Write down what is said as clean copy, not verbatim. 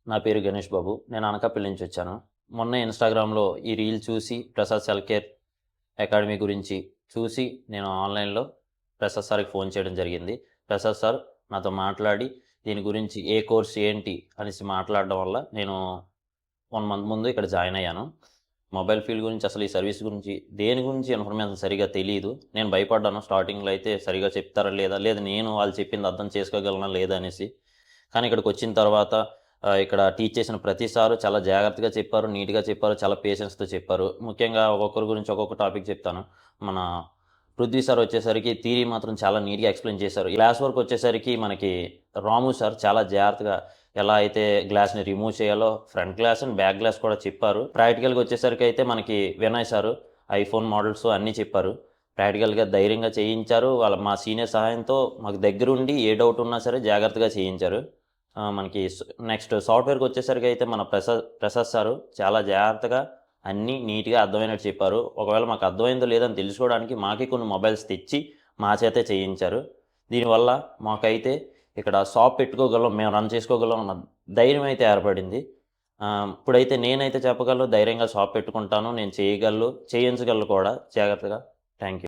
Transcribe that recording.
నా పేరు గణేష్ బాబు. నేను అనకాపల్లి నుంచి వచ్చాను. మొన్నే ఇన్‌స్టాగ్రామ్‌లో ఈ రీల్ చూసి ప్రసాద్ సెల్ కేర్ అకాడమీ గురించి చూసి నేను ఆన్‌లైన్‌లో ప్రసాద్ సార్‌కి ఫోన్ చేయడం జరిగింది. ప్రసాద్ సార్ నాతో మాట్లాడి దీని గురించి ఏ కోర్స్ ఏంటి అనేసి మాట్లాడడం వల్ల నేను 1 మంత్ ముందు ఇక్కడ జాయిన్ అయ్యాను. మొబైల్ ఫీల్డ్ గురించి అసలు ఈ సర్వీస్ గురించి దేని గురించి ఇన్ఫర్మేషన్ సరిగ్గా తెలీదు. నేను భయపడ్డాను స్టార్టింగ్‌లో అయితే సరిగ్గా చెప్తారా లేదా? లేదా నేను వాళ్ళు చెప్పింది అర్థం చేసుకోగలనా లేదా అనేసి. కానీ ఇక్కడికొచ్చిన తర్వాత ఇక్కడ టీచ్ చేసిన ప్రతి సారు చాలా జాగ్రత్తగా చెప్పారు, నీట్‌గా చెప్పారు, చాలా పేషెన్స్‌తో చెప్పారు. ముఖ్యంగా ఒక్కొక్కరి గురించి ఒక్కొక్క టాపిక్ చెప్తాను. మన పృథ్వీ సార్ వచ్చేసరికి థియరీ మాత్రం చాలా నీట్‌గా ఎక్స్‌ప్లెయిన్ చేశారు. క్లాస్ వర్క్ వచ్చేసరికి మనకి రాము సార్ చాలా జాగ్రత్తగా ఎలా అయితే గ్లాస్‌ని రిమూవ్ చేయాలో front glass and back glass కూడా చెప్పారు. ప్రాక్టికల్‌గా వచ్చేసరికయితే మనకి వినయ్ సారు ఐఫోన్ మోడల్స్ అన్నీ చెప్పారు. ప్రాక్టికల్‌గా ధైర్యంగా చేయించారు. మా సీనియర్ సహాయంతో మాకు దగ్గరుండి ఏ డౌట్ ఉన్నా సరే జాగ్రత్తగా చేయించారు. మనకి నెక్స్ట్ సాఫ్ట్‌వేర్‌కొచ్చేసరికయితే మన ప్రసాద్ సారు చాలా జాగ్రత్తగా అన్నీ నీట్‌గా అర్థమయ్యేటట్టు చెప్పారు. ఒకవేళ మాకు అర్థమైందో లేదో అని తెలుసుకోవడానికి మాకే కొన్ని మొబైల్స్ తెచ్చి మా చేతే చేయించారు. దీనివల్ల మాకైతే ఇక్కడ షాప్ పెట్టుకోగలం, మేము రన్ చేసుకోగలం అన్న ధైర్యం అయితే ఏర్పడింది. ఇప్పుడైతే నేనైతే చెప్పగలను ధైర్యంగా షాప్ పెట్టుకుంటాను. నేను చేయగలను, చేయించగలను కూడా జాగ్రత్తగా. Thank you.